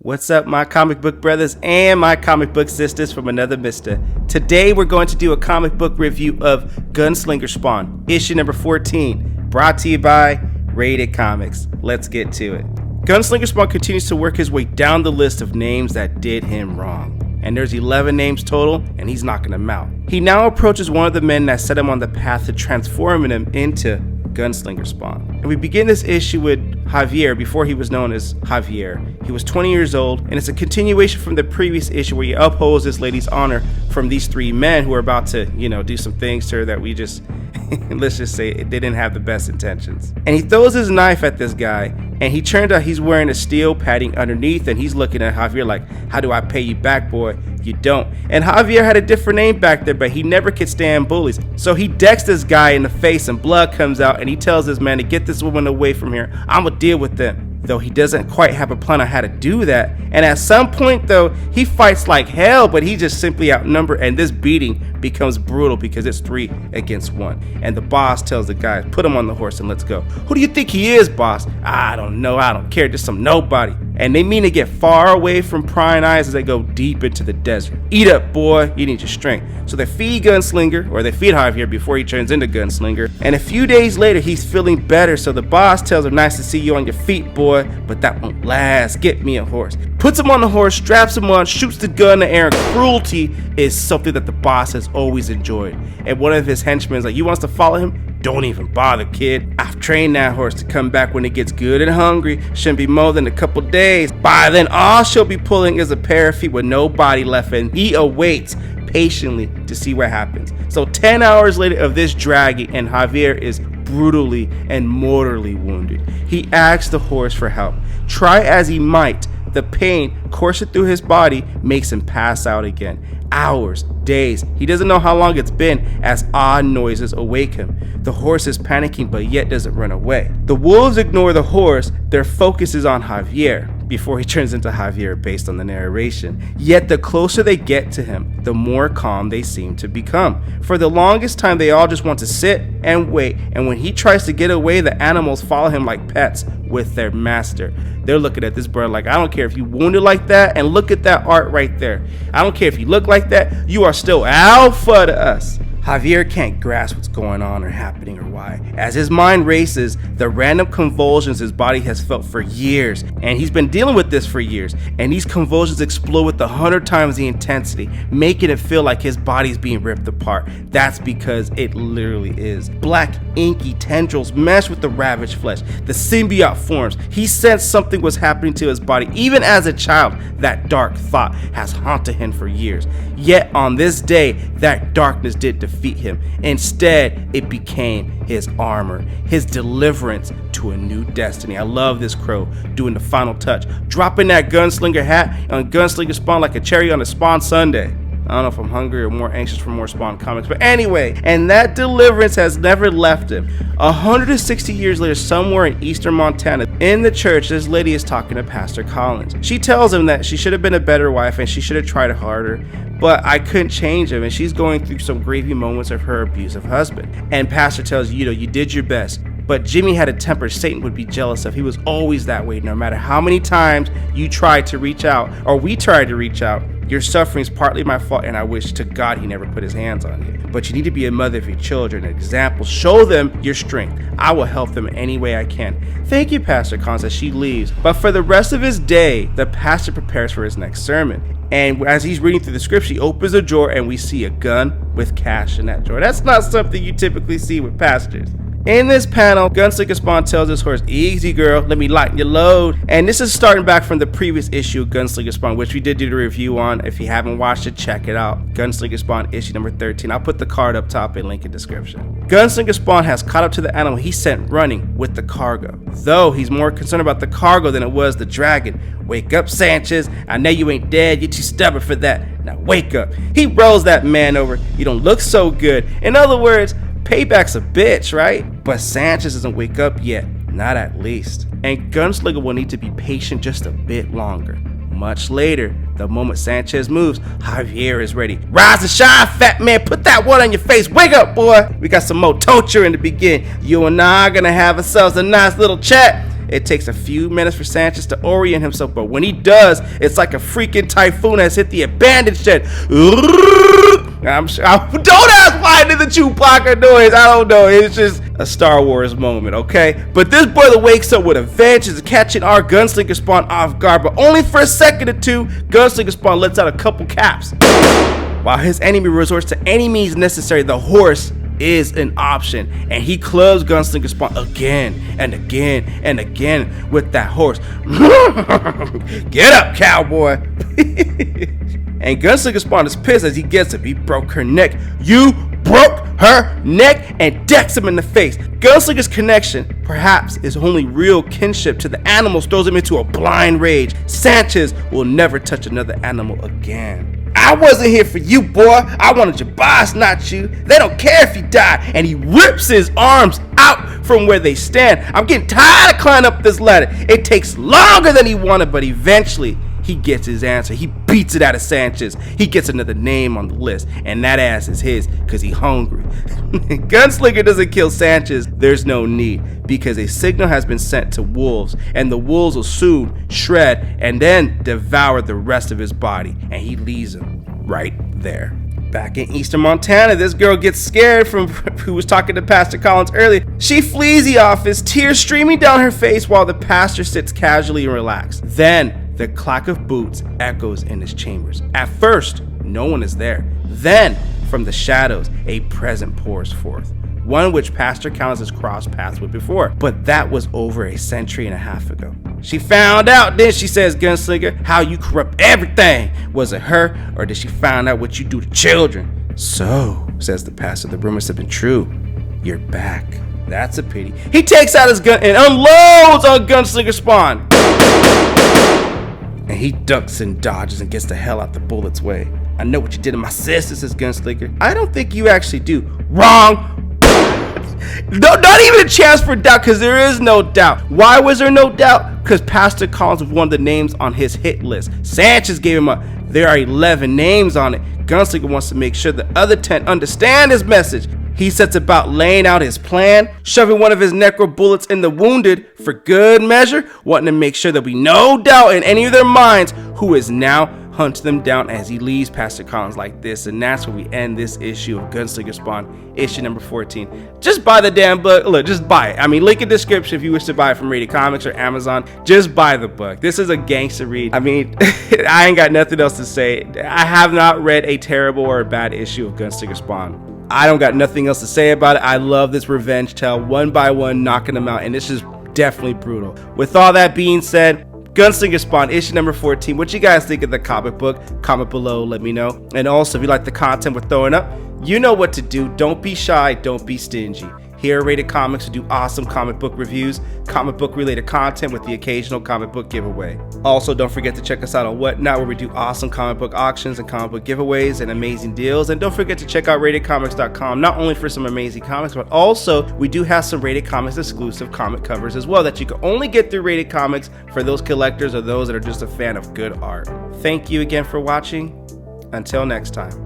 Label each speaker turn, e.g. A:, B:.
A: What's up, my comic book brothers and my comic book sisters from another mister? Today we're going to do a comic book review of Gunslinger Spawn, issue number 14, brought to you by RatedComics. Let's get to it. Gunslinger Spawn continues to work his way down the list of names that did him wrong. And there's 11 names total, and he's knocking them out. He now approaches one of the men that set him on the path to transforming him into Gunslinger Spawn. And we begin this issue with Javier before he was known as Javier. He was 20 years old, and it's a continuation from the previous issue where he upholds this lady's honor from these three men who are about to, do some things to her that we just, let's just say they didn't have the best intentions. And he throws his knife at this guy, and he turns out he's wearing a steel padding underneath, and he's looking at Javier like, how do I pay you back, boy? You don't. And Javier had a different name back there, but he never could stand bullies. So he decks this guy in the face, and blood comes out, and he tells this man to get this woman away from here. I'm gonna deal with them. Though he doesn't quite have a plan on how to do that. And at some point though, he fights like hell, but he just simply outnumbered, and this beating becomes brutal because it's 3 against 1. And the boss tells the guy, put him on the horse and let's go. Who do you think he is, boss? I don't know, I don't care, just some nobody. And they mean to get far away from prying eyes as they go deep into the desert. Eat up, boy, you need your strength. So they feed Gunslinger, or they feed Javier before he turns into Gunslinger. And a few days later, he's feeling better, so the boss tells him, nice to see you on your feet, boy, but that won't last, get me a horse. Puts him on the horse, straps him on, shoots the gun in the air. Cruelty is something that the boss has always enjoyed. And one of his henchmen is like, you want us to follow him? Don't even bother, kid. I've trained that horse to come back when it gets good and hungry. Shouldn't be more than a couple days. By then, all she'll be pulling is a pair of feet with no body left, and he awaits patiently to see what happens. So 10 hours later of this dragging, and Javier is brutally and mortally wounded. He asks the horse for help. Try as he might, the pain coursing through his body makes him pass out again. Hours, days, he doesn't know how long it's been as odd noises awake him. The horse is panicking but yet doesn't run away. The wolves ignore the horse, their focus is on Javier before he turns into Javier based on the narration. Yet the closer they get to him, the more calm they seem to become. For the longest time they all just want to sit and wait, and when he tries to get away, the animals follow him like pets with their master. They're looking at this bird like, I don't care if you wounded like that, and look at that art right there. I don't care if you look like that, you are still alpha to us. Javier can't grasp what's going on or happening or why. As his mind races, the random convulsions his body has felt for years, and he's been dealing with this for years, and these convulsions explode with 100 times the intensity, making it feel like his body's being ripped apart. That's because it literally is. Black, inky tendrils mesh with the ravaged flesh. The symbiote forms. He sensed something was happening to his body. Even as a child, that dark thought has haunted him for years. Yet on this day, that darkness did defeat him. Instead, it became his armor, his deliverance to a new destiny. I love this crow doing the final touch, dropping that gunslinger hat on Gunslinger Spawn like a cherry on a Spawn Sunday. I don't know if I'm hungry or more anxious for more Spawn comics, but anyway, and that deliverance has never left him. 160 years later, somewhere in eastern Montana, in the church, this lady is talking to Pastor Collins. She tells him that she should have been a better wife and she should have tried harder, but I couldn't change him, and she's going through some grieving moments of her abusive husband. And Pastor tells you, you did your best, but Jimmy had a temper Satan would be jealous of. He was always that way. No matter how many times you tried to reach out, or we tried to reach out, your suffering is partly my fault, and I wish to God he never put his hands on you. But you need to be a mother of your children, an example. Show them your strength. I will help them any way I can. Thank you, Pastor Collins, as she leaves. But for the rest of his day, the pastor prepares for his next sermon. And as he's reading through the scripts, he opens a drawer and we see a gun with cash in that drawer. That's not something you typically see with pastors. In this panel, Gunslinger Spawn tells his horse, easy girl, let me lighten your load. And this is starting back from the previous issue of Gunslinger Spawn, which we did do the review on. If you haven't watched it, check it out. Gunslinger Spawn issue number 13. I'll put the card up top and link in description. Gunslinger Spawn has caught up to the animal he sent running with the cargo. Though he's more concerned about the cargo than it was the dragon. Wake up, Sanchez. I know you ain't dead. You're too stubborn for that. Now wake up. He rolls that man over. You don't look so good. In other words, payback's a bitch, right? But Sanchez doesn't wake up yet, not at least. And Gunslinger will need to be patient just a bit longer. Much later, the moment Sanchez moves, Javier is ready. Rise and shine, fat man, put that one on your face. Wake up, boy. We got some more torture in the beginning. You and I are gonna have ourselves a nice little chat. It takes a few minutes for Sanchez to orient himself, but when he does, it's like a freaking typhoon has hit the abandoned shed. Don't ask why I did the Chewbacca noise. I don't know. It's just a Star Wars moment, okay? But this brother wakes up with a vengeance, catching our Gunslinger Spawn off guard, but only for a second or two. Gunslinger Spawn lets out a couple caps. While his enemy resorts to any means necessary, the horse is an option, and he clubs Gunslinger Spawn again and again and again with that horse. Get up, cowboy. And Gunslinger Spawn is pissed as he gets him. He broke her neck. You broke her neck, and decks him in the face. Gunslinger's connection, perhaps his only real kinship to the animals, throws him into a blind rage. Sanchez will never touch another animal again. I wasn't here for you, boy. I wanted your boss, not you. They don't care if you die. And he rips his arms out from where they stand. I'm getting tired of climbing up this ladder. It takes longer than he wanted, but eventually he gets his answer. He beats it out of Sanchez. He gets another name on the list, and that ass is his because he's hungry. Gunslinger doesn't kill Sanchez. There's no need, because a signal has been sent to wolves, and the wolves will soon shred and then devour the rest of his body, and he leaves him right there. Back in eastern Montana, this girl gets scared from who was talking to Pastor Collins earlier. She flees the office, tears streaming down her face, while the pastor sits casually and relaxed. Then the clack of boots echoes in his chambers. At first, no one is there. Then, from the shadows, a presence pours forth, one which Pastor Collins has crossed paths with before, but that was over a century and a half ago. She found out, then she says, Gunslinger, how you corrupt everything. Was it her, or did she find out what you do to children? So, says the pastor, the rumors have been true. You're back. That's a pity. He takes out his gun and unloads on Gunslinger Spawn. And he ducks and dodges and gets the hell out the bullet's way. I know what you did to my sister, says Gunslinger. I don't think you actually do. Wrong. No, not even a chance for doubt, because there is no doubt. Why was there no doubt? Because Pastor Collins was one of the names on his hit list. Sanchez gave him there are 11 names on it. Gunslinger wants to make sure the other 10 understand his message. He sets about laying out his plan, shoving one of his necro bullets in the wounded for good measure, wanting to make sure there'll be no doubt in any of their minds who is now hunting them down as he leaves Pastor Collins like this. And that's where we end this issue of Gunslinger Spawn, issue number 14. Just buy the damn book. Look, just buy it. I mean, link in the description if you wish to buy it from RatedComics or Amazon. Just buy the book. This is a gangster read. I mean, I ain't got nothing else to say. I have not read a terrible or a bad issue of Gunslinger Spawn. I don't got nothing else to say about it. I love this revenge tale, one by one, knocking them out, and this is definitely brutal. With all that being said, Gunslinger Spawn, issue number 14. What you guys think of the comic book? Comment below, let me know. And also, if you like the content we're throwing up, you know what to do. Don't be shy, don't be stingy. Here at Rated Comics, we do awesome comic book reviews, comic book related content with the occasional comic book giveaway. Also, don't forget to check us out on Whatnot, where we do awesome comic book auctions and comic book giveaways and amazing deals. And don't forget to check out RatedComics.com, not only for some amazing comics, but also we do have some Rated Comics exclusive comic covers as well that you can only get through Rated Comics for those collectors or those that are just a fan of good art. Thank you again for watching. Until next time.